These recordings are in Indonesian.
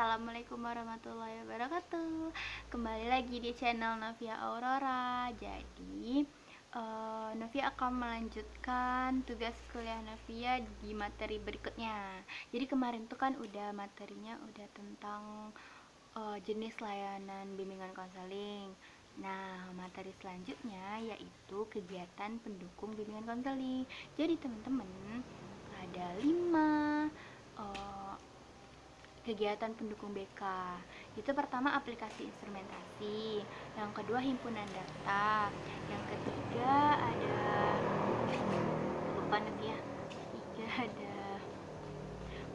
Assalamualaikum warahmatullahi wabarakatuh. Kembali lagi di channel Novia Aurora. Jadi Novia akan melanjutkan tugas kuliah Novia di materi berikutnya. Jadi kemarin tuh kan udah materinya udah tentang jenis layanan bimbingan konseling. Nah, materi selanjutnya yaitu kegiatan pendukung bimbingan konseling. Jadi teman-teman, ada 5 kegiatan pendukung BK. Itu pertama aplikasi instrumentasi, yang kedua himpunan data, yang ketiga ada lupa nanti ya, tiga ada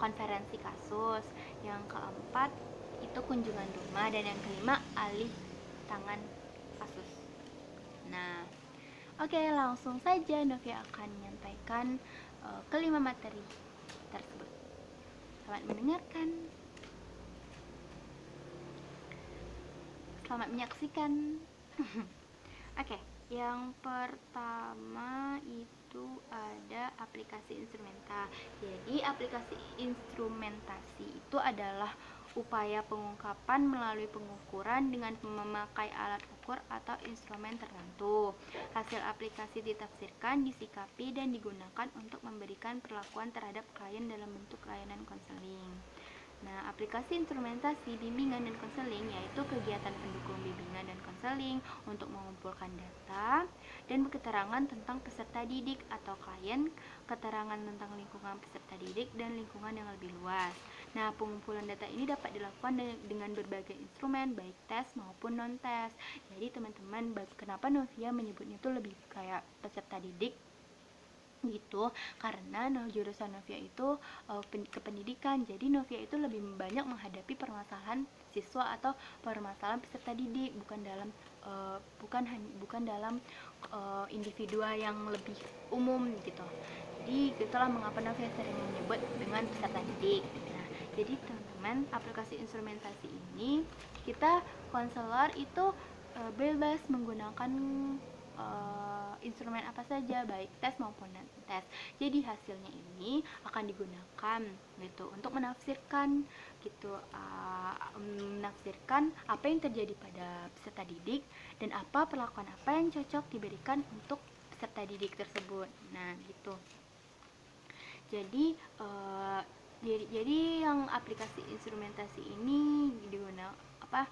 konferensi kasus, yang keempat itu kunjungan rumah, dan yang kelima alih tangan kasus. Nah, oke, langsung saja Novia akan menyampaikan kelima materi tersebut. Selamat mendengarkan. Selamat menyaksikan. Oke, yang pertama itu ada aplikasi instrumenta. Jadi aplikasi instrumentasi itu adalah upaya pengungkapan melalui pengukuran dengan memakai alat ukur atau instrumen tertentu. Hasil aplikasi ditafsirkan, disikapi, dan digunakan untuk memberikan perlakuan terhadap klien dalam bentuk layanan konseling. Nah, aplikasi instrumentasi bimbingan dan konseling yaitu kegiatan pendukung bimbingan dan konseling untuk mengumpulkan data dan keterangan tentang peserta didik atau klien, keterangan tentang lingkungan peserta didik dan lingkungan yang lebih luas. Nah, pengumpulan data ini dapat dilakukan dengan berbagai instrumen, baik tes maupun non-tes. Jadi teman-teman, kenapa Novia menyebutnya itu lebih kayak peserta didik gitu, karena jurusan Novia itu kependidikan. Jadi Novia itu lebih banyak menghadapi permasalahan siswa atau permasalahan peserta didik, bukan dalam individu yang lebih umum gitu. Jadi itulah mengapa Novia sering menyebut dengan peserta didik. Nah, jadi teman-teman, aplikasi instrumentasi ini kita konselor itu bebas menggunakan instrumen apa saja, baik tes maupun non-tes. Jadi hasilnya ini akan digunakan gitu untuk menafsirkan gitu, menafsirkan apa yang terjadi pada peserta didik dan apa perlakuan apa yang cocok diberikan untuk peserta didik tersebut. Nah, gitu. Jadi yang aplikasi instrumentasi ini digunakan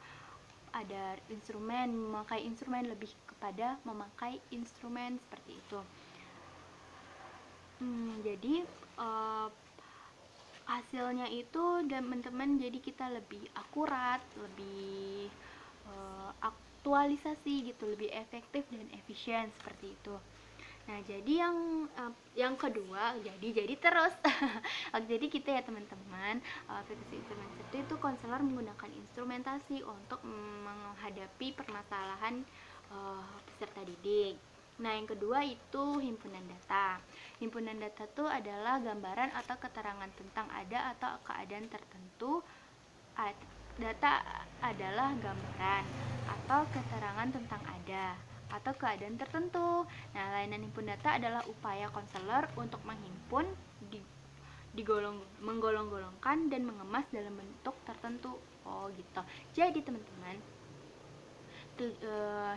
ada instrumen, memakai instrumen, lebih kepada memakai instrumen seperti itu. Jadi hasilnya itu teman-teman, jadi kita lebih akurat, lebih aktualisasi gitu, lebih efektif dan efisien seperti itu. Nah, jadi yang kedua, jadi terus. Jadi kita ya teman-teman, aplikasi instrumentasi itu konselor menggunakan instrumentasi untuk menghadapi permasalahan peserta didik. Nah, yang kedua itu himpunan data. Himpunan data itu adalah gambaran atau keterangan tentang ada atau keadaan tertentu. Data adalah gambaran atau keterangan tentang ada atau keadaan tertentu. Nah, layanan himpun data adalah upaya konselor untuk menghimpun, menggolong-golongkan dan mengemas dalam bentuk tertentu. Oh, gitu. Jadi teman-teman,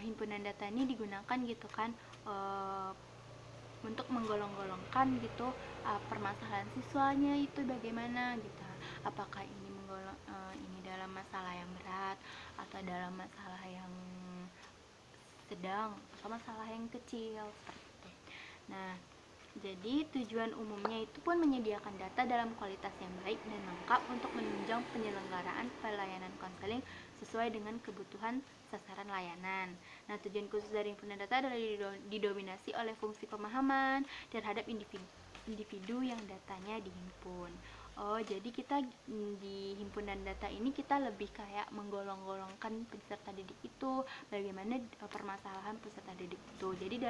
himpunan data ini digunakan gitu kan untuk menggolong-golongkan gitu permasalahan siswanya itu bagaimana gitu. Apakah ini ini dalam masalah yang berat atau dalam masalah yang sedang atau masalah yang kecil seperti itu. Nah, jadi tujuan umumnya itu pun menyediakan data dalam kualitas yang baik dan lengkap untuk menunjang penyelenggaraan pelayanan konseling sesuai dengan kebutuhan sasaran layanan. Nah, tujuan khusus dari himpunan data adalah didominasi oleh fungsi pemahaman terhadap individu yang datanya dihimpun. Oh, jadi kita di himpunan data ini kita lebih kayak menggolong-golongkan peserta didik itu, bagaimana permasalahan peserta didik itu. Jadi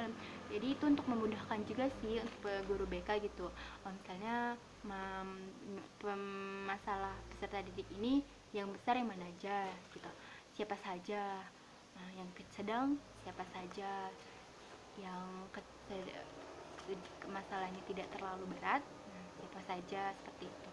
itu untuk memudahkan juga sih untuk guru BK gitu. Misalnya masalah peserta didik ini yang besar yang mana aja gitu. Siapa saja. Nah, yang sedang siapa saja. Yang masalahnya tidak terlalu berat, siapa saja, seperti itu.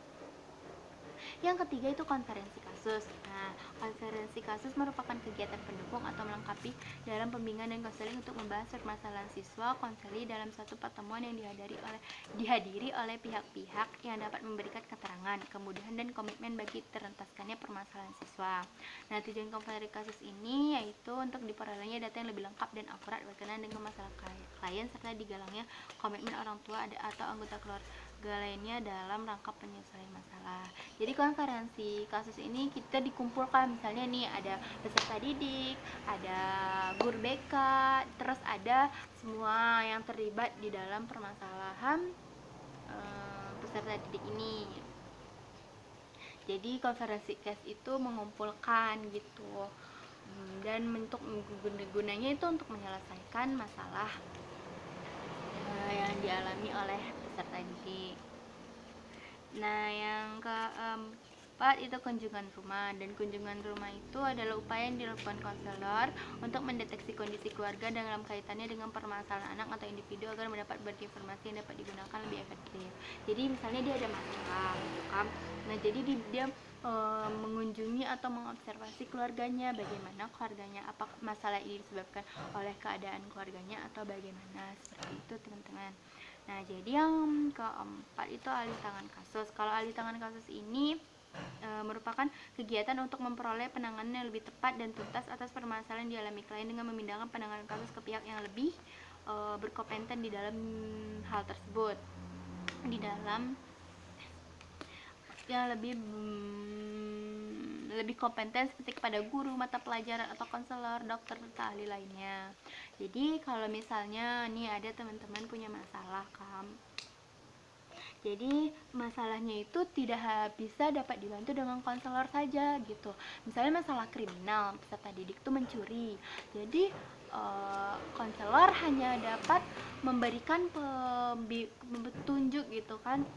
Yang ketiga itu konferensi kasus. Nah, konferensi kasus merupakan kegiatan pendukung atau melengkapi dalam pembimbingan dan konseling untuk membahas permasalahan siswa konseli dalam suatu pertemuan yang dihadiri oleh pihak-pihak yang dapat memberikan keterangan, kemudahan dan komitmen bagi terentaskannya permasalahan siswa. Nah, tujuan konferensi kasus ini yaitu untuk diperolehnya data yang lebih lengkap dan akurat berkenaan dengan masalah klien serta digalangnya komitmen orang tua atau anggota keluarga lainnya dalam rangka penyelesaian masalah. Jadi konferensi kasus ini kita dikumpulkan, misalnya nih ada peserta didik, ada guru BK, terus ada semua yang terlibat di dalam permasalahan peserta didik ini. Jadi konferensi case itu mengumpulkan gitu, dan untuk gunanya itu untuk menyelesaikan masalah yang dialami oleh peserta didik. Nah, yang keempat itu kunjungan rumah, dan kunjungan rumah itu adalah upaya yang dilakukan konselor untuk mendeteksi kondisi keluarga dalam kaitannya dengan permasalahan anak atau individu agar mendapat informasi yang dapat digunakan lebih efektif. Jadi misalnya dia ada masalah gitu kan. Nah, jadi dia mengunjungi atau mengobservasi keluarganya, bagaimana keluarganya, apakah masalah ini disebabkan oleh keadaan keluarganya atau bagaimana, seperti itu teman-teman. Nah, jadi yang keempat itu alih tangan kasus. Kalau alih tangan kasus ini merupakan kegiatan untuk memperoleh penanganan yang lebih tepat dan tuntas atas permasalahan yang dialami klien dengan memindahkan penanganan kasus ke pihak yang lebih berkompeten di dalam hal tersebut, di dalam yang lebih kompeten seperti kepada guru, mata pelajaran atau konselor, dokter, serta ahli lainnya. Jadi kalau misalnya nih ada teman-teman punya masalah kan, jadi masalahnya itu tidak bisa dapat dibantu dengan konselor saja gitu. Misalnya masalah kriminal, peserta didik itu mencuri, jadi konselor hanya dapat memberikan petunjuk gitu kan,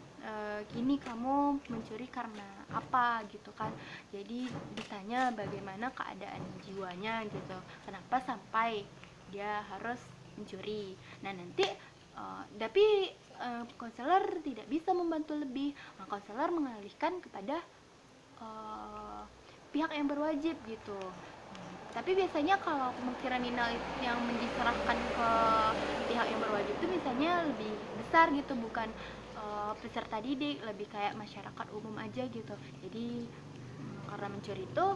gini kamu mencuri karena apa gitu kan. Jadi ditanya bagaimana keadaan jiwanya gitu, kenapa sampai dia harus mencuri. Nah, nanti tapi konselor tidak bisa membantu lebih. Nah, konselor mengalihkan kepada pihak yang berwajib gitu. Tapi biasanya kalau kriminal yang diserahkan ke pihak yang berwajib itu misalnya lebih besar gitu, bukan peserta didik, lebih kayak masyarakat umum aja gitu. Jadi karena mencuri itu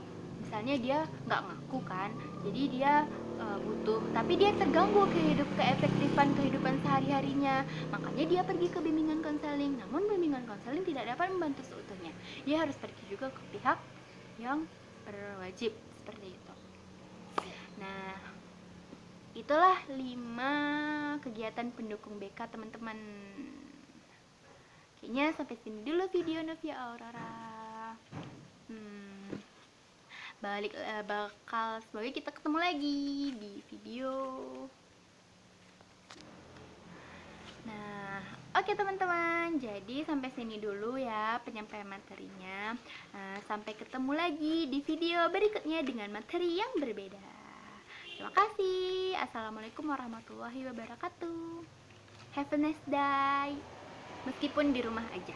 misalnya dia nggak ngaku kan, jadi dia butuh, tapi dia terganggu keefektifan kehidupan sehari-harinya, makanya dia pergi ke bimbingan konseling. Namun bimbingan konseling tidak dapat membantu seutuhnya, dia harus pergi juga ke pihak yang berwajib, seperti itu. Nah, itulah 5 kegiatan pendukung BK teman-teman. Kayaknya sampai sini dulu video Novia Aurora. Semoga kita ketemu lagi di video. Nah, oke teman-teman, jadi sampai sini dulu ya penyampaian materinya. Sampai ketemu lagi di video berikutnya dengan materi yang berbeda. Terima kasih. Assalamualaikum warahmatullahi wabarakatuh. Have a nice day. Meskipun di rumah aja.